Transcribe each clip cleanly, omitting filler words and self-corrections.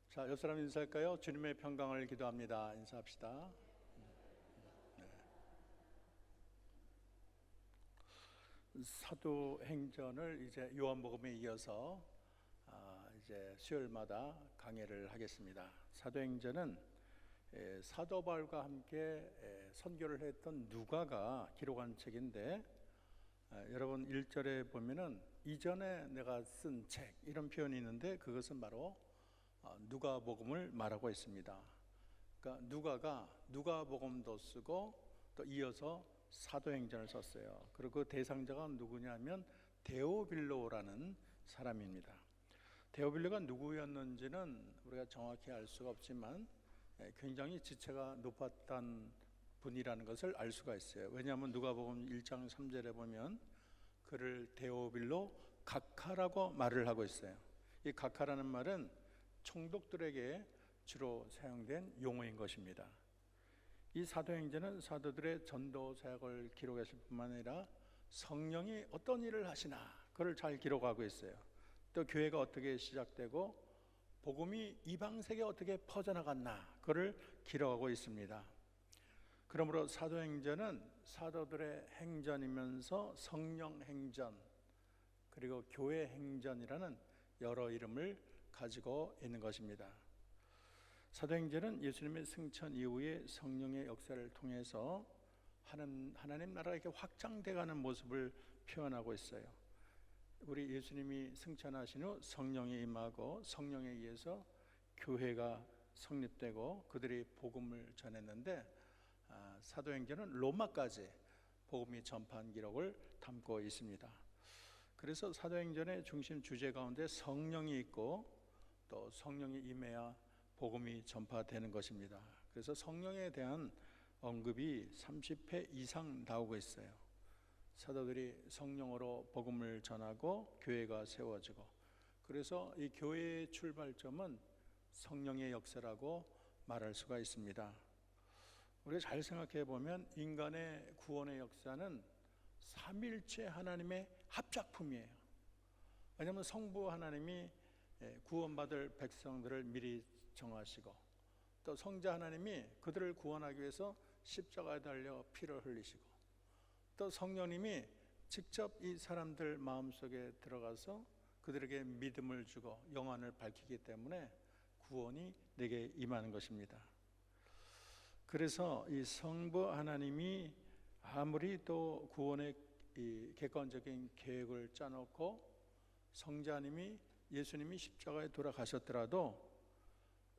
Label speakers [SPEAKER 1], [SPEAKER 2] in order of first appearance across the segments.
[SPEAKER 1] 자, 옆 사람 인사할까요? 주님의 평강을 기도합니다. 인사합시다. 사도행전을 이제 요한복음에 이어서 이제 수요일마다 강해를 하겠습니다. 사도행전은 사도 바울과 함께 선교를 했던 누가가 기록한 책인데, 여러분 1절에 보면은 이전에 내가 쓴 책 이런 표현이 있는데, 그것은 바로 누가복음을 말하고 있습니다. 그러니까 누가가 누가복음도 쓰고 또 이어서 사도행전을 썼어요. 그리고 그 대상자가 누구냐면 데오빌로라는 사람입니다. 데오빌로가 누구였는지는 우리가 정확히 알 수가 없지만 굉장히 지체가 높았던 분이라는 것을 알 수가 있어요. 왜냐하면 누가복음 1장 3절에 보면 그를 데오빌로 각하라고 말을 하고 있어요. 이 각하라는 말은 총독들에게 주로 사용된 용어인 것입니다. 이 사도행전은 사도들의 전도 사역을 기록했을 뿐만 아니라 성령이 어떤 일을 하시나 그걸 잘 기록하고 있어요. 또 교회가 어떻게 시작되고 복음이 이방세계에 어떻게 퍼져나갔나 그걸 기록하고 있습니다. 그러므로 사도행전은 사도들의 행전이면서 성령 행전 그리고 교회 행전이라는 여러 이름을 가지고 있는 것입니다. 사도행전은 예수님의 승천 이후에 성령의 역사를 통해서 하나님 나라가 이렇게 확장돼가는 모습을 표현하고 있어요. 우리 예수님이 승천하신 후 성령이 임하고 성령에 의해서 교회가 성립되고 그들이 복음을 전했는데, 사도행전은 로마까지 복음이 전파한 기록을 담고 있습니다. 그래서 사도행전의 중심 주제 가운데 성령이 있고 또 성령이 임해야 복음이 전파되는 것입니다. 그래서 성령에 대한 언급이 30회 이상 나오고 있어요. 사도들이 성령으로 복음을 전하고 교회가 세워지고, 그래서 이 교회의 출발점은 성령의 역사라고 말할 수가 있습니다. 우리가 잘 생각해 보면 인간의 구원의 역사는 삼일체 하나님의 합작품이에요. 왜냐하면 성부 하나님이 구원받을 백성들을 미리 정하시고 또 성자 하나님이 그들을 구원하기 위해서 십자가에 달려 피를 흘리시고 또 성령님이 직접 이 사람들 마음속에 들어가서 그들에게 믿음을 주고 영안을 밝히기 때문에 구원이 내게 임하는 것입니다. 그래서 이 성부 하나님이 아무리 또 구원의 이 객관적인 계획을 짜놓고 성자님이 예수님이 십자가에 돌아가셨더라도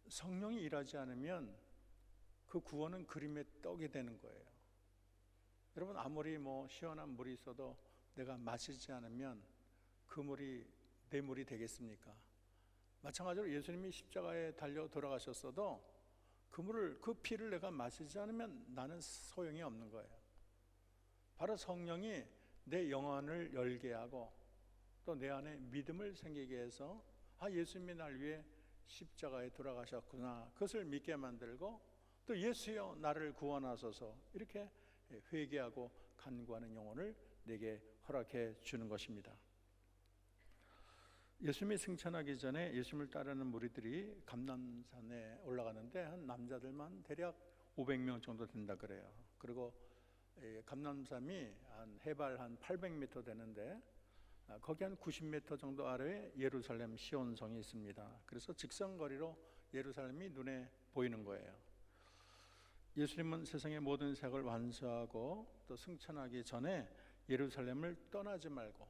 [SPEAKER 1] 성령이 일하지 않으면 그 구원은 그림의 떡이 되는 거예요. 여러분, 아무리 시원한 물이 있어도 내가 마시지 않으면 그 물이 내 물이 되겠습니까? 마찬가지로 예수님이 십자가에 달려 돌아가셨어도 그 피를 내가 마시지 않으면 나는 소용이 없는 거예요. 바로 성령이 내 영혼을 열게 하고 또 내 안에 믿음을 생기게 해서 예수님이 날 위해 십자가에 돌아가셨구나, 그것을 믿게 만들고 또 예수여 나를 구원하소서 이렇게 회개하고 간구하는 영혼을 내게 허락해 주는 것입니다. 예수님이 승천하기 전에 예수님을 따르는 무리들이 감람산에 올라가는데 한 남자들만 대략 500명 정도 된다 그래요. 그리고 감람산이 한 해발 한 800m 되는데 거기 한 90m 정도 아래에 예루살렘 시온성이 있습니다. 그래서 직선거리로 예루살렘이 눈에 보이는 거예요. 예수님은 세상의 모든 사역을 완수하고 또 승천하기 전에 예루살렘을 떠나지 말고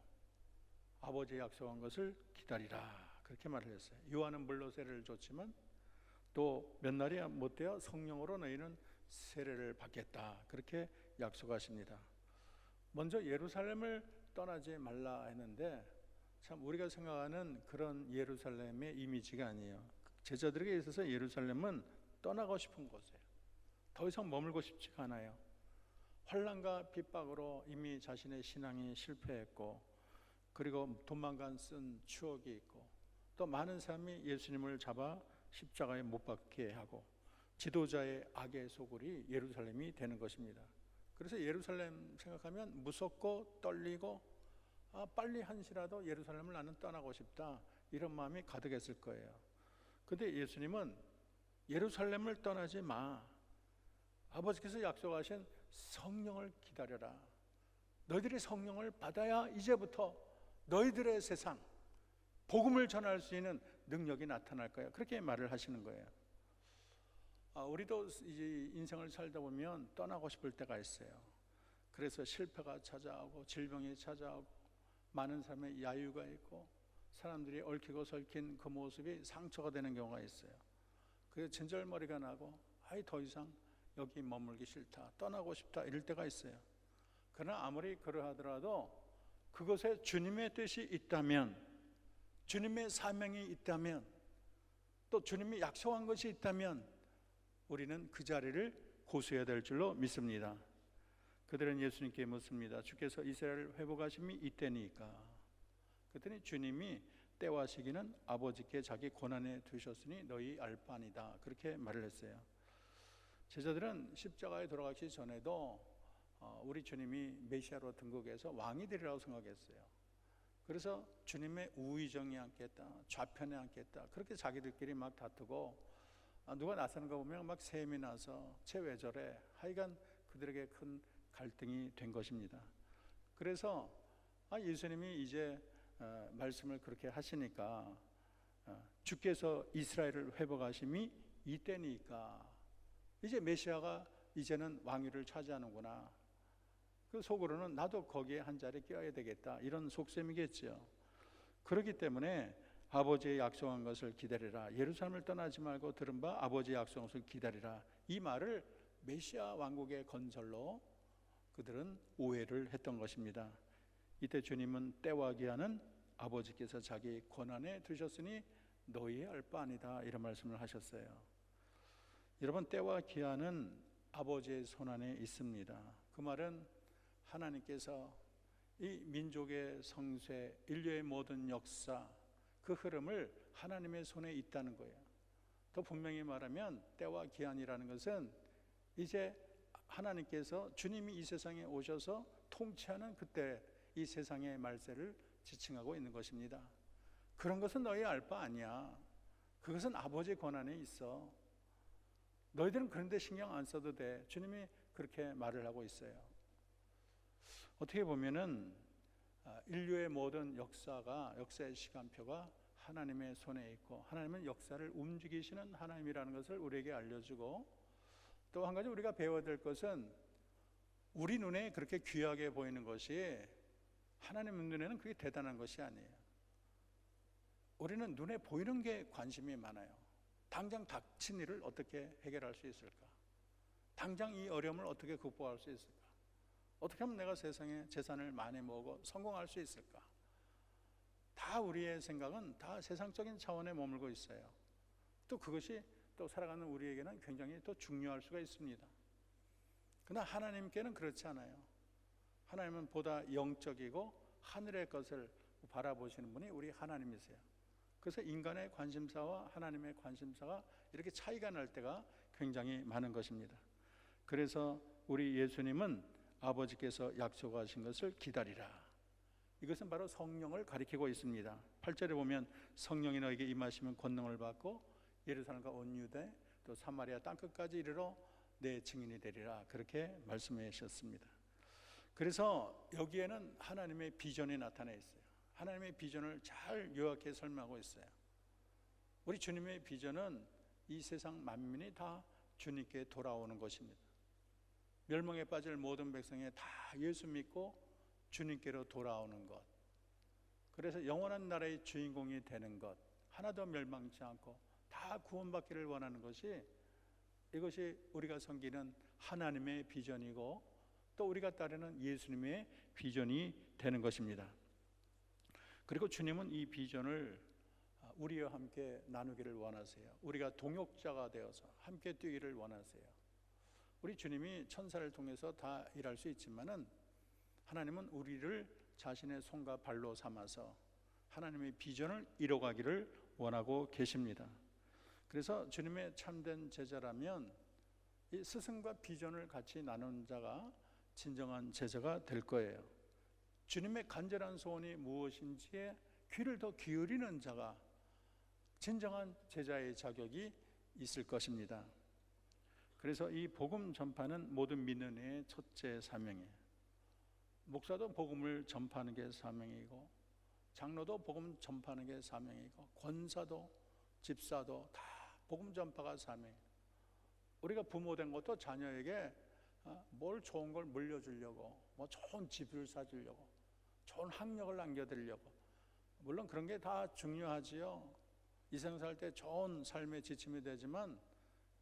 [SPEAKER 1] 아버지 약속한 것을 기다리라 그렇게 말을 했어요. 요한은 물로 세례를 줬지만 또 몇 날이 못 되어 성령으로 너희는 세례를 받겠다 그렇게 약속하십니다. 먼저 예루살렘을 떠나지 말라 했는데 참 우리가 생각하는 그런 예루살렘의 이미지가 아니에요. 제자들에게 있어서 예루살렘은 떠나고 싶은 곳이에요. 더 이상 머물고 싶지가 않아요. 환난과 핍박으로 이미 자신의 신앙이 실패했고 그리고 도망간 쓴 추억이 있고 또 많은 사람이 예수님을 잡아 십자가에 못 박게 하고 지도자의 악의 소굴이 예루살렘이 되는 것입니다. 그래서 예루살렘 생각하면 무섭고 떨리고 빨리 한시라도 예루살렘을 나는 떠나고 싶다 이런 마음이 가득했을 거예요. 근데 예수님은 예루살렘을 떠나지 마. 아버지께서 약속하신 성령을 기다려라. 너희들이 성령을 받아야 이제부터 너희들의 세상, 복음을 전할 수 있는 능력이 나타날 거야. 그렇게 말을 하시는 거예요. 우리도 이제 인생을 살다 보면 떠나고 싶을 때가 있어요. 그래서 실패가 찾아오고 질병이 찾아오고 많은 사람의 야유가 있고 사람들이 얽히고 설킨 그 모습이 상처가 되는 경우가 있어요. 그래서 진절머리가 나고 더 이상 여기 머물기 싫다, 떠나고 싶다 이럴 때가 있어요. 그러나 아무리 그러하더라도 그것에 주님의 뜻이 있다면, 주님의 사명이 있다면, 또 주님이 약속한 것이 있다면 우리는 그 자리를 고수해야 될 줄로 믿습니다. 그들은 예수님께 묻습니다. 주께서 이스라엘을 회복하심이 이때니까. 그랬더니 주님이 때와 시기는 아버지께 자기 고난에 두셨으니 너희 알 바 아니다. 그렇게 말을 했어요. 제자들은 십자가에 돌아가기 전에도 우리 주님이 메시아로 등극해서 왕이 되리라고 생각했어요. 그래서 주님의 우의정에 앉겠다, 좌편에 앉겠다, 그렇게 자기들끼리 막 다투고 누가 나서는 거 보면 막 셈이 나서 쟤 왜 저래, 하여간 그들에게 큰 갈등이 된 것입니다. 그래서 예수님이 이제 말씀을 그렇게 하시니까 주께서 이스라엘을 회복하심이 이때니까 이제 메시아가 이제는 왕위를 차지하는구나. 그 속으로는 나도 거기에 한 자리 껴야 되겠다, 이런 속셈이겠죠. 그렇기 때문에 아버지의 약속한 것을 기다리라, 예루살렘을 떠나지 말고 들은 바 아버지의 약속한 것을 기다리라, 이 말을 메시아 왕국의 건설로 그들은 오해를 했던 것입니다. 이때 주님은 때와 기한은 아버지께서 자기 권한에 두셨으니 너희의 알 바 아니다, 이런 말씀을 하셨어요. 여러분, 때와 기한은 아버지의 손안에 있습니다. 그 말은 하나님께서 이 민족의 성쇠, 인류의 모든 역사, 그 흐름을 하나님의 손에 있다는 거예요. 더 분명히 말하면 때와 기한이라는 것은 이제 하나님께서 주님이 이 세상에 오셔서 통치하는 그때 이 세상의 말세를 지칭하고 있는 것입니다. 그런 것은 너희 알 바 아니야. 그것은 아버지의 권한에 있어. 너희들은 그런데 신경 안 써도 돼. 주님이 그렇게 말을 하고 있어요. 어떻게 보면은 인류의 모든 역사의 시간표가 하나님의 손에 있고 하나님은 역사를 움직이시는 하나님이라는 것을 우리에게 알려주고, 또 한 가지 우리가 배워야 될 것은 우리 눈에 그렇게 귀하게 보이는 것이 하나님 눈에는 그게 대단한 것이 아니에요. 우리는 눈에 보이는 게 관심이 많아요. 당장 닥친 일을 어떻게 해결할 수 있을까? 당장 이 어려움을 어떻게 극복할 수 있을까? 어떻게 하면 내가 세상에 재산을 많이 모으고 성공할 수 있을까? 다 우리의 생각은 다 세상적인 차원에 머물고 있어요. 또 그것이 또 살아가는 우리에게는 굉장히 또 중요할 수가 있습니다. 그러나 하나님께는 그렇지 않아요. 하나님은 보다 영적이고 하늘의 것을 바라보시는 분이 우리 하나님이세요. 그래서 인간의 관심사와 하나님의 관심사가 이렇게 차이가 날 때가 굉장히 많은 것입니다. 그래서 우리 예수님은 아버지께서 약속하신 것을 기다리라. 이것은 바로 성령을 가리키고 있습니다. 8절에 보면 성령이 너에게 임하시면 권능을 받고 예루살렘과 온 유대 또 사마리아 땅끝까지 이르러 내 증인이 되리라, 그렇게 말씀해 주셨습니다. 그래서 여기에는 하나님의 비전이 나타나 있어요. 하나님의 비전을 잘 요약해 설명하고 있어요. 우리 주님의 비전은 이 세상 만민이 다 주님께 돌아오는 것입니다. 멸망에 빠질 모든 백성이 다 예수 믿고 주님께로 돌아오는 것, 그래서 영원한 나라의 주인공이 되는 것, 하나도 멸망치 않고 다 구원받기를 원하는 것이, 이것이 우리가 섬기는 하나님의 비전이고 또 우리가 따르는 예수님의 비전이 되는 것입니다. 그리고 주님은 이 비전을 우리와 함께 나누기를 원하세요. 우리가 동역자가 되어서 함께 뛰기를 원하세요. 우리 주님이 천사를 통해서 다 일할 수 있지만은 하나님은 우리를 자신의 손과 발로 삼아서 하나님의 비전을 이뤄가기를 원하고 계십니다. 그래서 주님의 참된 제자라면 이 스승과 비전을 같이 나눈 자가 진정한 제자가 될 거예요. 주님의 간절한 소원이 무엇인지에 귀를 더 기울이는 자가 진정한 제자의 자격이 있을 것입니다. 그래서 이 복음 전파는 모든 믿는 이의 첫째 사명이에요. 목사도 복음을 전파하는 게 사명이고, 장로도 복음 전파하는 게 사명이고, 권사도 집사도 다 복음 전파가 사명이에요. 우리가 부모된 것도 자녀에게 뭘 좋은 걸 물려주려고, 뭐 좋은 집을 사주려고, 좋은 학력을 남겨드리려고, 물론 그런 게 다 중요하지요. 이 생을 살 때 좋은 삶의 지침이 되지만,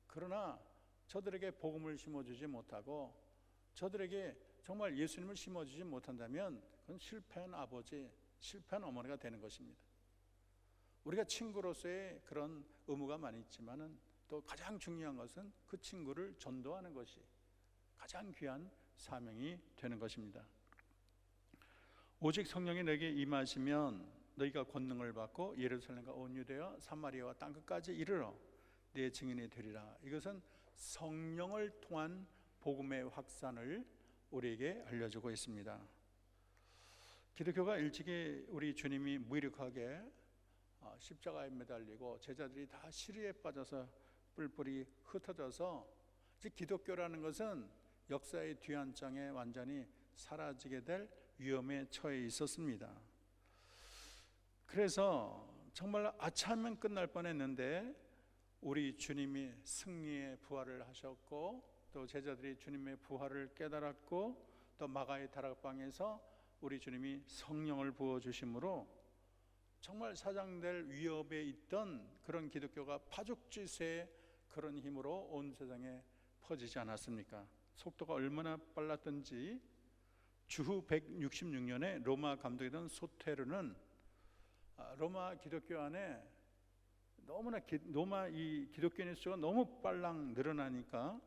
[SPEAKER 1] 그러나 저들에게 복음을 심어주지 못하고 저들에게 정말 예수님을 심어주지 못한다면 그건 실패한 아버지, 실패한 어머니가 되는 것입니다. 우리가 친구로서의 그런 의무가 많이 있지만은 또 가장 중요한 것은 그 친구를 전도하는 것이 가장 귀한 사명이 되는 것입니다. 오직 성령이 너에게 임하시면 너희가 권능을 받고 예루살렘과 온 유대와 사마리아와 땅끝까지 이르러 내 증인이 되리라. 이것은 성령을 통한 복음의 확산을 우리에게 알려주고 있습니다. 기독교가 일찍이 우리 주님이 무기력하게 십자가에 매달리고 제자들이 다 시리에 빠져서 뿔뿔이 흩어져서 이제 기독교라는 것은 역사의 뒤안장에 완전히 사라지게 될 위험에 처해 있었습니다. 그래서 정말 아차하면 끝날 뻔했는데 우리 주님이 승리의 부활을 하셨고, 또 제자들이 주님의 부활을 깨달았고, 또 마가의 다락방에서 우리 주님이 성령을 부어주심으로 정말 사장될 위협에 있던 그런 기독교가 파죽지세의 그런 힘으로 온 세상에 퍼지지 않았습니까? 속도가 얼마나 빨랐던지 주후 166년에 로마 감독이던 소테르는 로마 기독교 안에 너무나 로마 이 기독교인의 수가 너무 빨랑 늘어나니까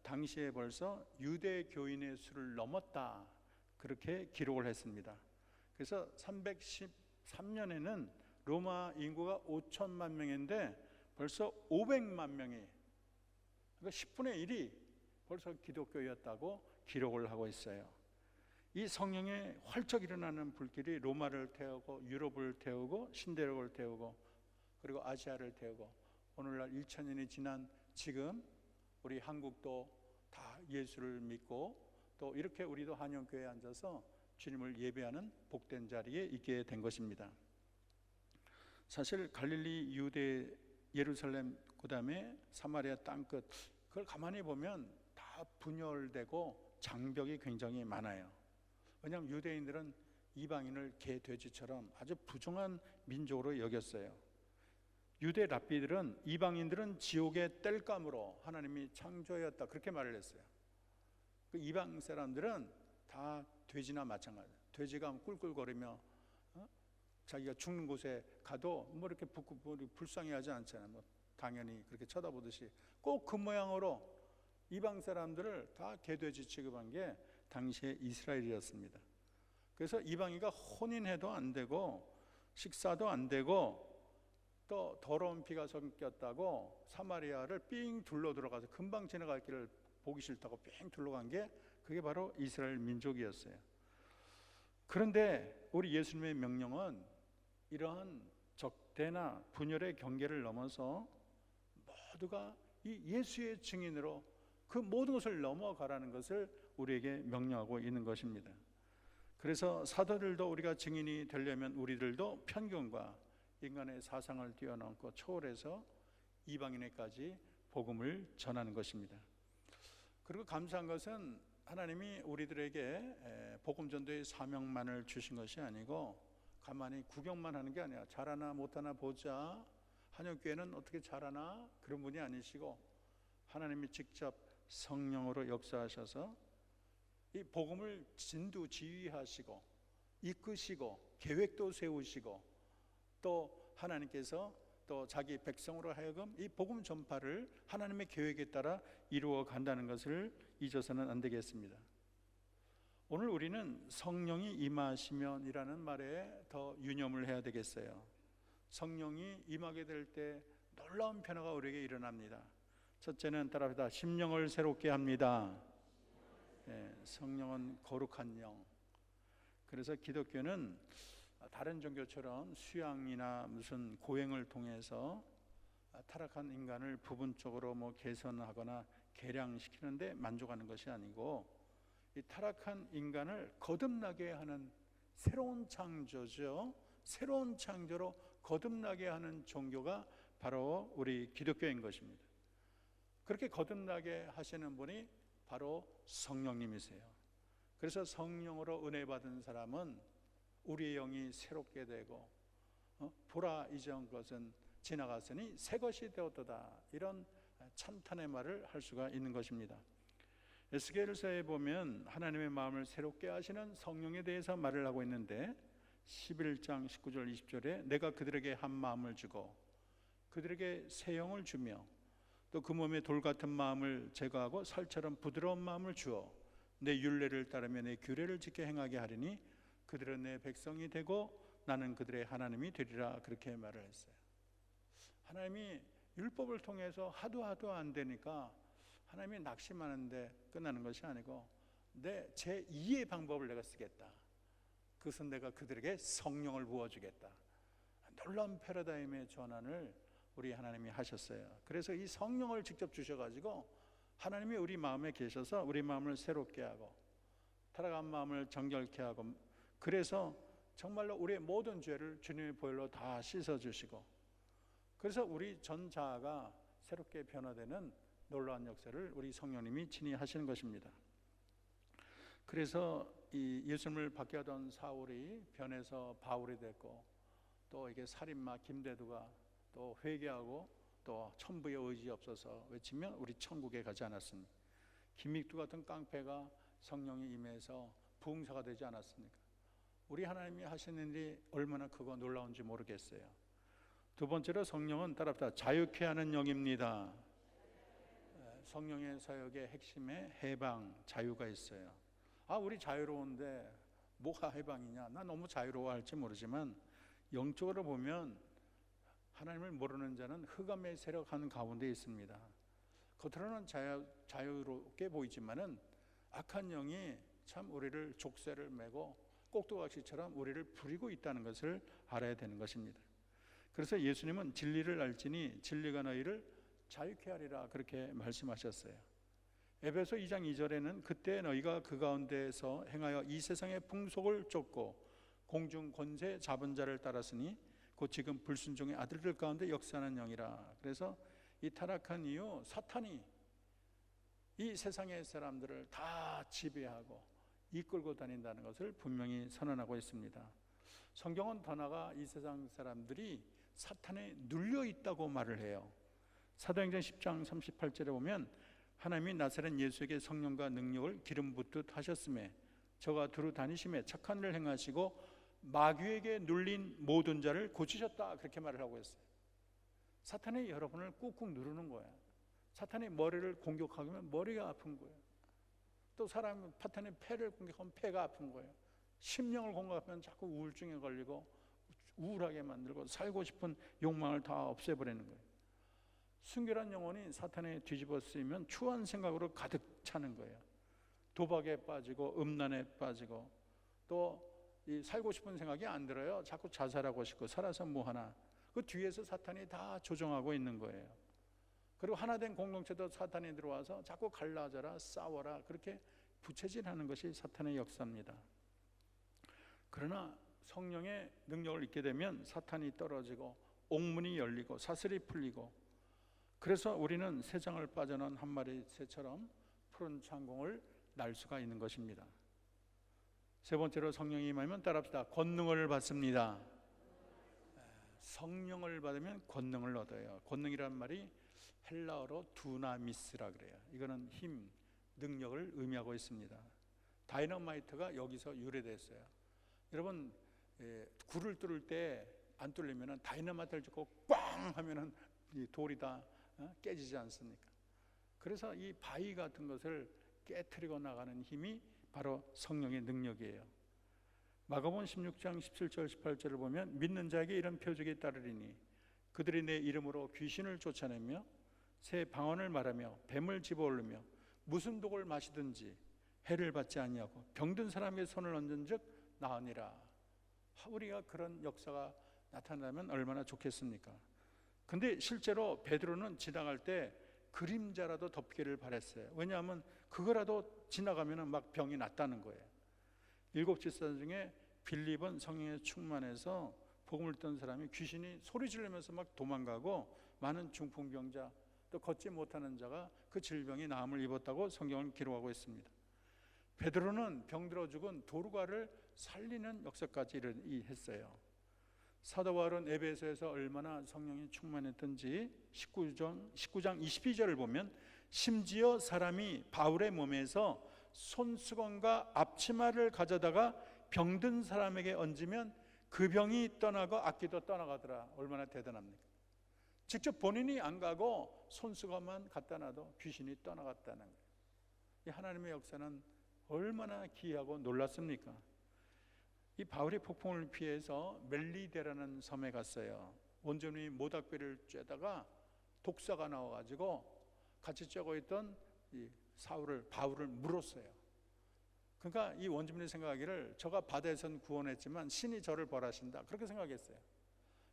[SPEAKER 1] 당시에 벌써 유대 교인의 수를 넘었다, 그렇게 기록을 했습니다. 그래서 313년에는 로마 인구가 5천만 명인데 벌써 500만 명이, 그러니까 10분의 1이 벌써 기독교였다고 기록을 하고 있어요. 이 성령의 활짝 일어나는 불길이 로마를 태우고 유럽을 태우고 신대륙을 태우고 그리고 아시아를 태우고 오늘날 2000년이 지난 지금 우리 한국도 다 예수를 믿고 또 이렇게 우리도 한영교회에 앉아서 주님을 예배하는 복된 자리에 있게 된 것입니다. 사실 갈릴리, 유대, 예루살렘, 그 다음에 사마리아 땅끝, 그걸 가만히 보면 다 분열되고 장벽이 굉장히 많아요. 왜냐하면 유대인들은 이방인을 개, 돼지처럼 아주 부정한 민족으로 여겼어요. 유대 랍비들은 이방인들은 지옥의 땔감으로 하나님이 창조하였다, 그렇게 말을 했어요. 그 이방 사람들은 다 돼지나 마찬가지예요. 돼지가 꿀꿀거리며 자기가 죽는 곳에 가도 뭐 이렇게 불쌍해하지 않잖아요. 뭐 당연히 그렇게 쳐다보듯이 꼭 그 모양으로 이방 사람들을 다 개돼지 취급한 게 당시의 이스라엘이었습니다. 그래서 이방인과 혼인해도 안 되고 식사도 안 되고 또 더러운 피가 섞였다고 사마리아를 삥 둘러 들어가서 금방 지나갈 길을 보기 싫다고 삥 둘러간 게 그게 바로 이스라엘 민족이었어요. 그런데 우리 예수님의 명령은 이러한 적대나 분열의 경계를 넘어서 모두가 이 예수의 증인으로 그 모든 것을 넘어가라는 것을 우리에게 명령하고 있는 것입니다. 그래서 사도들도 우리가 증인이 되려면 우리들도 편견과 인간의 사상을 뛰어넘고 초월해서 이방인에까지 복음을 전하는 것입니다. 그리고 감사한 것은 하나님이 우리들에게 복음 전도의 사명만을 주신 것이 아니고 가만히 구경만 하는 게 아니라 잘하나 못하나 보자, 한영교회는 어떻게 잘하나, 그런 분이 아니시고 하나님이 직접 성령으로 역사하셔서 이 복음을 진두지휘하시고 이끄시고 계획도 세우시고 또 하나님께서 또 자기 백성으로 하여금 이 복음 전파를 하나님의 계획에 따라 이루어 간다는 것을 잊어서는 안 되겠습니다. 오늘 우리는 성령이 임하시면이라는 말에 더 유념을 해야 되겠어요. 성령이 임하게 될 때 놀라운 변화가 우리에게 일어납니다. 첫째는 따라합시다. 심령을 새롭게 합니다. 성령은 거룩한 영. 그래서 기독교는 다른 종교처럼 수양이나 무슨 고행을 통해서 타락한 인간을 부분적으로 개선하거나 개량시키는데 만족하는 것이 아니고, 이 타락한 인간을 거듭나게 하는 새로운 창조죠. 새로운 창조로 거듭나게 하는 종교가 바로 우리 기독교인 것입니다. 그렇게 거듭나게 하시는 분이 바로 성령님이세요. 그래서 성령으로 은혜 받은 사람은 우리의 영이 새롭게 되고, 보라 이전 것은 지나갔으니 새 것이 되었도다, 이런 찬탄의 말을 할 수가 있는 것입니다. 에스겔서에 보면 하나님의 마음을 새롭게 하시는 성령에 대해서 말을 하고 있는데, 11장 19절 20절에 내가 그들에게 한 마음을 주고 그들에게 새 영을 주며 또 그 몸에 돌 같은 마음을 제거하고 살처럼 부드러운 마음을 주어 내 율례를 따르며 내 규례를 지켜 행하게 하리니 그들은 내 백성이 되고 나는 그들의 하나님이 되리라, 그렇게 말을 했어요. 하나님이 율법을 통해서 하도 안 되니까 하나님이 낙심하는데 끝나는 것이 아니고, 내 제2의 방법을 내가 쓰겠다. 그것은 내가 그들에게 성령을 부어주겠다. 놀라운 패러다임의 전환을 우리 하나님이 하셨어요. 그래서 이 성령을 직접 주셔가지고 하나님이 우리 마음에 계셔서 우리 마음을 새롭게 하고 타락한 마음을 정결케 하고, 그래서 정말로 우리의 모든 죄를 주님의 보혈로 다 씻어주시고, 그래서 우리 전 자아가 새롭게 변화되는 놀라운 역사를 우리 성령님이 친히 하시는 것입니다. 그래서 이 예수님을 박해하던 사울이 변해서 바울이 됐고, 또 이게 살인마 김대두가 또 회개하고 또 천부의 의지 없어서 외치며 우리 천국에 가지 않았습니까? 김익두 같은 깡패가 성령이 임해서 부흥사가 되지 않았습니까? 우리 하나님이 하시는 일이 얼마나 크고 놀라운지 모르겠어요. 두 번째로 성령은 따라합시다. 자유케 하는 영입니다. 성령의 사역의 핵심에 해방, 자유가 있어요. 우리 자유로운데 뭐가 해방이냐? 나 너무 자유로워할지 모르지만 영적으로 보면 하나님을 모르는 자는 흑암의 세력 한 가운데 있습니다. 겉으로는 자유롭게 보이지만은 악한 영이 참 우리를 족쇄를 매고 꼭두각시처럼 우리를 부리고 있다는 것을 알아야 되는 것입니다. 그래서 예수님은 진리를 알지니 진리가 너희를 자유케 하리라, 그렇게 말씀하셨어요. 에베소 2장 2절에는 그때 너희가 그 가운데에서 행하여 이 세상의 풍속을 쫓고 공중 권세 잡은 자를 따랐으니 곧 지금 불순종의 아들들 가운데 역사하는 영이라. 그래서 이 타락한 이후 사탄이 이 세상의 사람들을 다 지배하고 이끌고 다닌다는 것을 분명히 선언하고 있습니다. 성경은 더 나아가 이 세상 사람들이 사탄에 눌려 있다고 말을 해요. 사도행전 10장 38절에 보면 하나님이 나사렛 예수에게 성령과 능력을 기름 붓듯 하셨음에 저가 두루 다니심에 착한 일을 행하시고 마귀에게 눌린 모든 자를 고치셨다, 그렇게 말을 하고 있어요. 사탄이 여러분을 꾹꾹 누르는 거예요. 사탄이 머리를 공격하면 머리가 아픈 거예요. 또 사람 사탄이 폐를 공격하면 폐가 아픈 거예요. 심령을 공격하면 자꾸 우울증에 걸리고 우울하게 만들고 살고 싶은 욕망을 다 없애버리는 거예요. 순결한 영혼이 사탄에 뒤집어 쓰이면 추한 생각으로 가득 차는 거예요. 도박에 빠지고 음란에 빠지고 또 이 살고 싶은 생각이 안 들어요. 자꾸 자살하고 싶고 살아서 뭐하나. 그 뒤에서 사탄이 다 조종하고 있는 거예요. 그리고 하나된 공동체도 사탄이 들어와서 자꾸 갈라져라, 싸워라, 그렇게 부채질하는 것이 사탄의 역사입니다. 그러나 성령의 능력을 잊게 되면 사탄이 떨어지고 옥문이 열리고 사슬이 풀리고, 그래서 우리는 새장을 빠져나온 한 마리 새처럼 푸른 창공을 날 수가 있는 것입니다. 세 번째로 성령이 임하면 따라합시다. 권능을 받습니다. 성령을 받으면 권능을 얻어요. 권능이란 말이 헬라어로 두나미스라 그래요. 이거는 힘, 능력을 의미하고 있습니다. 다이너마이트가 여기서 유래됐어요. 여러분, 굴을 뚫을 때 안 뚫리면 다이너마이트를 쥐고 꽝 하면은 이 돌이 다 깨지지 않습니까? 그래서 이 바위 같은 것을 깨트리고 나가는 힘이 바로 성령의 능력이에요. 마가복음 16장 17절 18절을 보면 믿는 자에게 이런 표적이 따르리니 그들이 내 이름으로 귀신을 쫓아내며 새 방언을 말하며 뱀을 집어올리며 무슨 독을 마시든지 해를 받지 아니하고 병든 사람의 손을 얹은즉 나으니라. 우리가 그런 역사가 나타나면 얼마나 좋겠습니까? 근데 실제로 베드로는 지나갈 때 그림자라도 덮기를 바랬어요. 왜냐하면 그거라도 지나가면 막 병이 낫다는 거예요. 7 집사 중에 빌립은 성령에 충만해서 복음을 듣던 사람이 귀신이 소리 지르면서 막 도망가고 많은 중풍병자 또 걷지 못하는 자가 그 질병이 나음을 입었다고 성경은 기록하고 있습니다. 베드로는 병들어 죽은 도르가를 살리는 역사까지 했어요. 사도 바울은 에베소에서 얼마나 성령이 충만했던지 19장 22절을 보면 심지어 사람이 바울의 몸에서 손수건과 앞치마를 가져다가 병든 사람에게 얹으면 그 병이 떠나고 악기도 떠나가더라. 얼마나 대단합니까? 직접 본인이 안 가고 손수건만 갖다 놔도 귀신이 떠나갔다는 거예요. 이 하나님의 역사는 얼마나 기이하고 놀랐습니까? 이 바울이 폭풍을 피해서 멜리데라는 섬에 갔어요. 원주민이 모닥불을 쬐다가 독사가 나와가지고 같이 쬐고 있던 이 바울을 물었어요. 그러니까 이 원주민이 생각하기를 저가 바다에선 구원했지만 신이 저를 벌하신다 그렇게 생각했어요.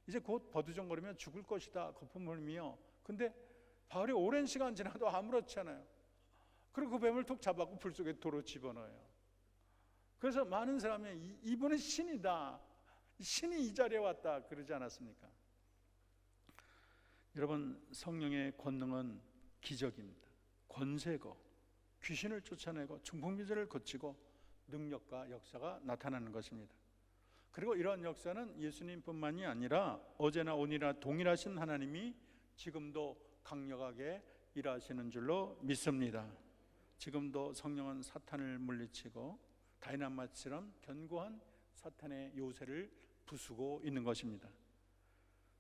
[SPEAKER 1] 이제 곧 버두정거리면 죽을 것이다 거품물이며, 근데 바울이 오랜 시간 지나도 아무렇지 않아요. 그리고 그 뱀을 툭 잡아갖고 불 속에 도로 집어넣어요. 그래서 많은 사람이 이분은 신이다, 신이 이 자리에 왔다 그러지 않았습니까? 여러분, 성령의 권능은 기적입니다. 권세고 귀신을 쫓아내고 중풍병자를 고치고 능력과 역사가 나타나는 것입니다. 그리고 이러한 역사는 예수님뿐만이 아니라 어제나 오늘이나 동일하신 하나님이 지금도 강력하게 일하시는 줄로 믿습니다. 지금도 성령은 사탄을 물리치고 다이나마이트처럼 견고한 사탄의 요새를 부수고 있는 것입니다.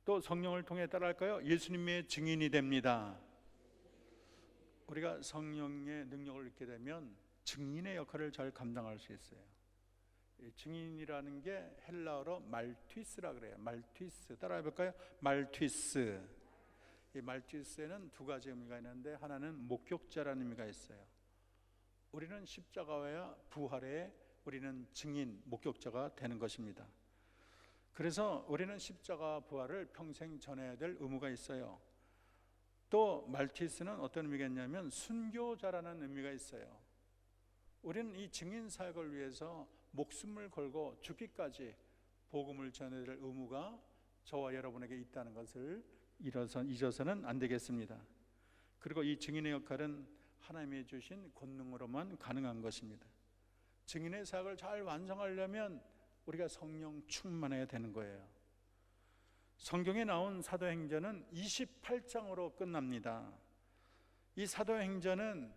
[SPEAKER 1] 또 성령을 통해 따라할까요? 예수님의 증인이 됩니다. 우리가 성령의 능력을 얻게 되면 증인의 역할을 잘 감당할 수 있어요. 증인이라는 게 헬라어로 말튀스라 그래요. 말튀스, 따라해 볼까요? 말튀스. 이 말튀스에는 2가지 의미가 있는데 하나는 목격자라는 의미가 있어요. 우리는 십자가와 부활에 우리는 증인, 목격자가 되는 것입니다. 그래서 우리는 십자가 부활을 평생 전해야 될 의무가 있어요. 또 말티스는 어떤 의미가 있냐면 순교자라는 의미가 있어요. 우리는 이 증인 사역을 위해서 목숨을 걸고 죽기까지 복음을 전해야 될 의무가 저와 여러분에게 있다는 것을 잊어서는 안 되겠습니다. 그리고 이 증인의 역할은 하나님이 주신 권능으로만 가능한 것입니다. 증인의 사역을 잘 완성하려면 우리가 성령 충만해야 되는 거예요. 성경에 나온 사도행전은 28장으로 끝납니다. 이 사도행전은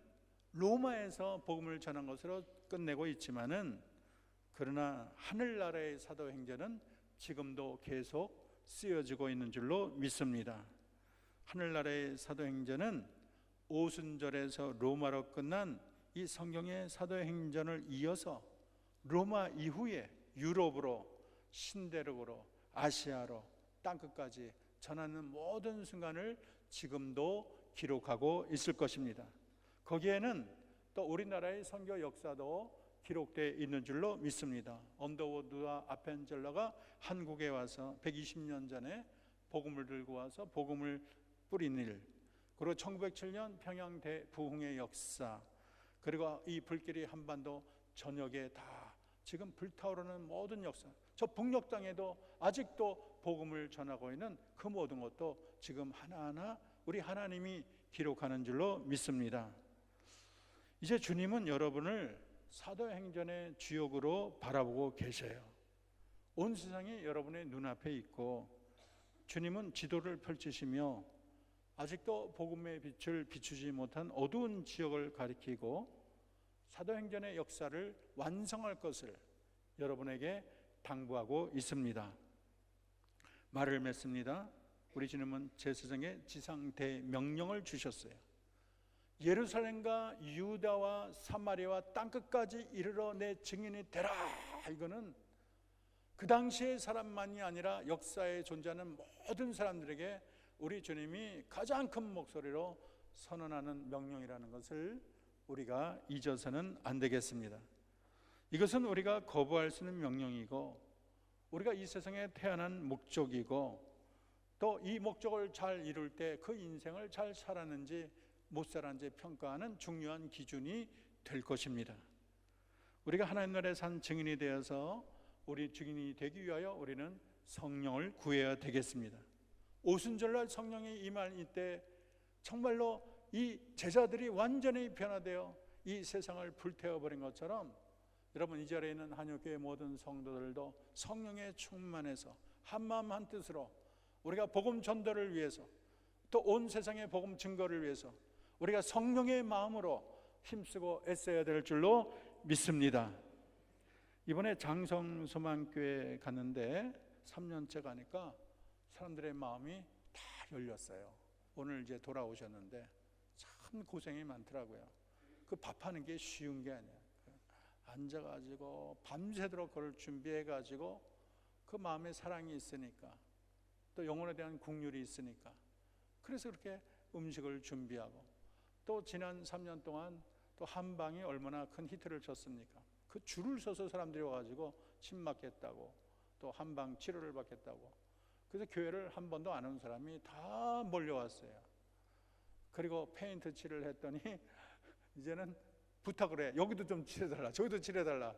[SPEAKER 1] 로마에서 복음을 전한 것으로 끝내고 있지만은, 그러나 하늘나라의 사도행전은 지금도 계속 쓰여지고 있는 줄로 믿습니다. 하늘나라의 사도행전은 오순절에서 로마로 끝난 이 성경의 사도행전을 이어서 로마 이후에 유럽으로, 신대륙으로, 아시아로, 땅끝까지 전하는 모든 순간을 지금도 기록하고 있을 것입니다. 거기에는 또 우리나라의 선교 역사도 기록되어 있는 줄로 믿습니다. 언더우드와 아펜젤러가 한국에 와서 120년 전에 복음을 들고 와서 복음을 뿌린 일, 그리고 1907년 평양 대부흥의 역사, 그리고 이 불길이 한반도 전역에 다 지금 불타오르는 모든 역사, 저 북녘 땅에도 아직도 복음을 전하고 있는 그 모든 것도 지금 하나하나 우리 하나님이 기록하는 줄로 믿습니다. 이제 주님은 여러분을 사도행전의 주역으로 바라보고 계셔요. 온 세상이 여러분의 눈앞에 있고 주님은 지도를 펼치시며 아직도 복음의 빛을 비추지 못한 어두운 지역을 가리키고 사도행전의 역사를 완성할 것을 여러분에게 당부하고 있습니다. 말을 맺습니다. 우리 주님은 제사장의 지상 대명령을 주셨어요. 예루살렘과 유다와 사마리아와 땅끝까지 이르러 내 증인이 되라. 이거는 그 당시의 사람만이 아니라 역사에 존재하는 모든 사람들에게 우리 주님이 가장 큰 목소리로 선언하는 명령이라는 것을 우리가 잊어서는 안 되겠습니다. 이것은 우리가 거부할 수 있는 명령이고 우리가 이 세상에 태어난 목적이고 또 이 목적을 잘 이룰 때 그 인생을 잘 살았는지 못 살았는지 평가하는 중요한 기준이 될 것입니다. 우리가 하나님 나라에 산 증인이 되어서 우리 증인이 되기 위하여 우리는 성령을 구해야 되겠습니다. 오순절날 성령이 임할 이때 정말로 이 제자들이 완전히 변화되어 이 세상을 불태워버린 것처럼 여러분, 이 자리에 있는 한옥교회 모든 성도들도 성령에 충만해서 한마음 한뜻으로 우리가 복음 전도를 위해서 또 온 세상의 복음 증거를 위해서 우리가 성령의 마음으로 힘쓰고 애써야 될 줄로 믿습니다. 이번에 장성소망교회 갔는데 3년째 가니까 사람들의 마음이 다 열렸어요. 오늘 이제 돌아오셨는데 참 고생이 많더라고요. 그 밥하는 게 쉬운 게 아니에요. 앉아가지고 밤새도록 그걸 준비해가지고 그 마음에 사랑이 있으니까 또 영혼에 대한 국률이 있으니까 그래서 그렇게 음식을 준비하고 또 지난 3년 동안 또 한방이 얼마나 큰 히트를 쳤습니까? 그 줄을 서서 사람들이 와가지고 침 맞겠다고 또 한방 치료를 받겠다고 그래서 교회를 한 번도 안 온 사람이 다 몰려왔어요. 그리고 페인트 칠을 했더니 이제는 부탁을 해. 여기도 좀 칠해달라, 저기도 칠해달라.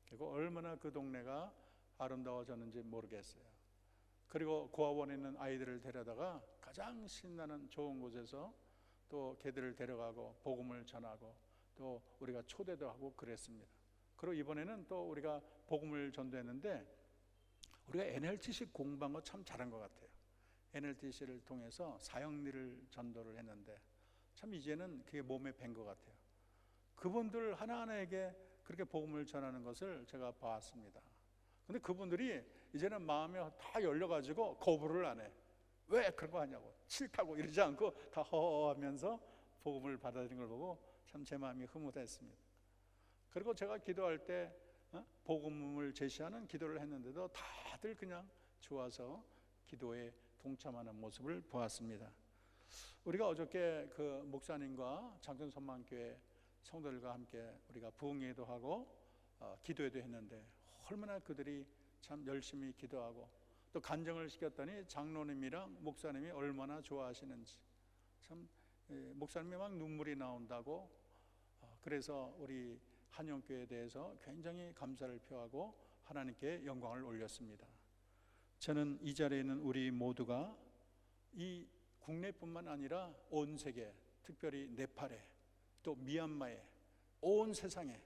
[SPEAKER 1] 그리고 얼마나 그 동네가 아름다워졌는지 모르겠어요. 그리고 고아원에 있는 아이들을 데려다가 가장 신나는 좋은 곳에서 또 걔들을 데려가고 복음을 전하고 또 우리가 초대도 하고 그랬습니다. 그리고 이번에는 또 우리가 복음을 전도했는데 우리가 NLTC 공부한 거 참 잘한 것 같아요. NLTC를 통해서 사형리를 전도를 했는데 참 이제는 그게 몸에 밴 것 같아요. 그분들 하나하나에게 그렇게 복음을 전하는 것을 제가 봤습니다. 근데 그분들이 이제는 마음이 다 열려가지고 거부를 안 해. 왜 그런 거 하냐고, 싫다고 이러지 않고 다 허허하면서 복음을 받아들이는 걸 보고 참 제 마음이 흐뭇했습니다. 그리고 제가 기도할 때 복음을 제시하는 기도를 했는데도 다들 그냥 좋아서 기도에 동참하는 모습을 보았습니다. 우리가 어저께 그 목사님과 장성소망교회 성도들과 함께 우리가 부흥회도 하고 기도회도 했는데 얼마나 그들이 참 열심히 기도하고 또 간증을 시켰더니 장로님이랑 목사님이 얼마나 좋아하시는지 참 목사님이 막 눈물이 나온다고 그래서 우리 한영교회에 대해서 굉장히 감사를 표하고 하나님께 영광을 올렸습니다. 저는 이 자리에 있는 우리 모두가 이 국내뿐만 아니라 온 세계, 특별히 네팔에 또 미얀마에 온 세상에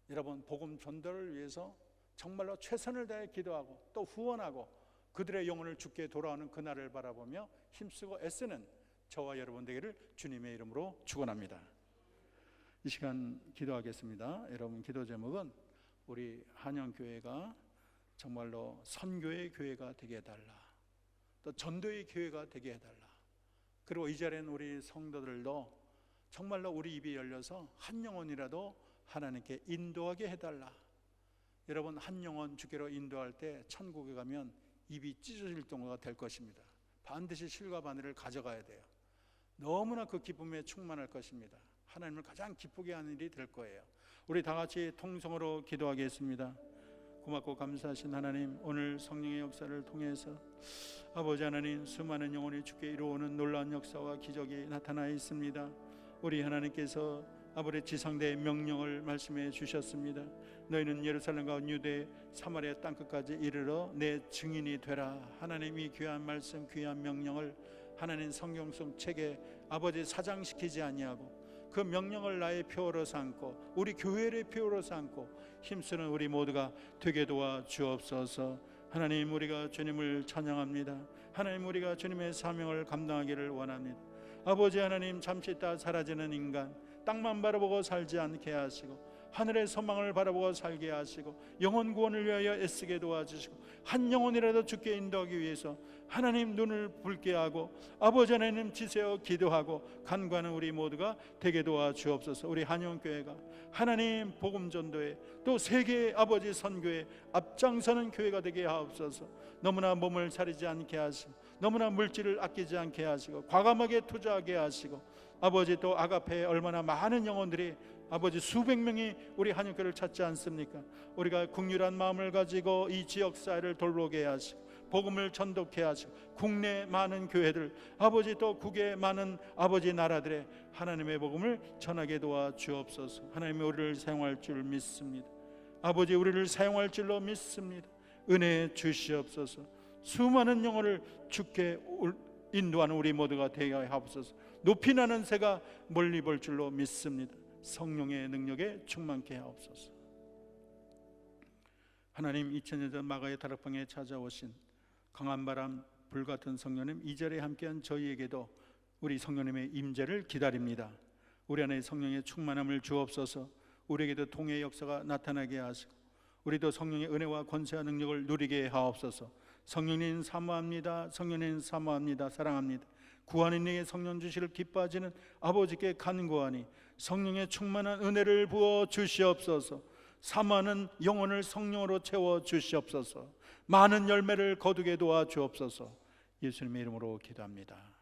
[SPEAKER 1] 여러분 복음 전도를 위해서 정말로 최선을 다해 기도하고 또 후원하고 그들의 영혼을 주께 돌아오는 그날을 바라보며 힘쓰고 애쓰는 저와 여러분 되기를 주님의 이름으로 축원합니다. 이 시간 기도하겠습니다. 여러분 기도 제목은 우리 한영교회가 정말로 선교의 교회가 되게 해달라, 또 전도의 교회가 되게 해달라. 그리고 이 자리에 있는 우리 성도들도 정말로 우리 입이 열려서 한 영혼이라도 하나님께 인도하게 해달라. 여러분 한 영혼 주께로 인도할 때 천국에 가면 입이 찢어질 정도가 될 것입니다. 반드시 실과 바늘을 가져가야 돼요. 너무나 그 기쁨에 충만할 것입니다. 하나님을 가장 기쁘게 하는 일이 될 거예요. 우리 다 같이 통성으로 기도하겠습니다. 고맙고 감사하신 하나님, 오늘 성령의 역사를 통해서 아버지 하나님, 수많은 영혼이 주께 이루어오는 놀라운 역사와 기적이 나타나 있습니다. 우리 하나님께서 아버지 지상대의 명령을 말씀해 주셨습니다. 너희는 예루살렘과 유대 사마리아 땅끝까지 이르러 내 증인이 되라. 하나님이 귀한 말씀, 귀한 명령을 하나님 성경 속 책에 아버지 사장시키지 아니하고 그 명령을 나의 표어로 삼고 우리 교회의 표어로 삼고 힘쓰는 우리 모두가 되게 도와 주옵소서. 하나님, 우리가 주님을 찬양합니다. 하나님, 우리가 주님의 사명을 감당하기를 원합니다. 아버지 하나님, 잠시 있다 사라지는 인간, 땅만 바라보고 살지 않게 하시고 하늘의 소망을 바라보고 살게 하시고 영혼 구원을 위하여 애쓰게 도와주시고 한 영혼이라도 주께 인도하기 위해서 하나님 눈을 붉게 하고 아버지 하나님 지세어 기도하고 간구하는 우리 모두가 되게 도와주옵소서. 우리 한영교회가 하나님 복음 전도에 또 세계의 아버지 선교에 앞장서는 교회가 되게 하옵소서. 너무나 몸을 사리지 않게 하시고 너무나 물질을 아끼지 않게 하시고 과감하게 투자하게 하시고 아버지 또 아가페에 얼마나 많은 영혼들이
[SPEAKER 2] 아버지, 수백 명이 우리 한육교를 찾지 않습니까? 우리가 국률한 마음을 가지고 이 지역사회를 돌보게 하시고 복음을 전독해 하시고 국내 많은 교회들, 아버지, 또 국외 많은 아버지 나라들의 하나님의 복음을 전하게 도와 주옵소서. 하나님이 우리를 사용할 줄 믿습니다. 아버지, 우리를 사용할 줄로 믿습니다. 은혜 주시옵소서. 수많은 영혼을 주께 인도하는 우리 모두가 되게 하옵소서. 높이 나는 새가 멀리 볼 줄로 믿습니다. 성령의 능력에 충만케 하옵소서. 하나님, 2000년 전 마가의 다락방에 찾아오신 강한 바람 불같은 성령님, 이 자리에 함께한 저희에게도 우리 성령님의 임재를 기다립니다. 우리 안에 성령의 충만함을 주옵소서. 우리에게도 통의 역사가 나타나게 하시고 우리도 성령의 은혜와 권세와 능력을 누리게 하옵소서. 성령님 사모합니다. 성령님 사모합니다. 사랑합니다. 구하는 이에게 성령 주시를 기뻐하지는 아버지께 간구하니 성령의 충만한 은혜를 부어 주시옵소서. 사모하는 영혼을 성령으로 채워 주시옵소서. 많은 열매를 거두게 도와 주옵소서. 예수님의 이름으로 기도합니다.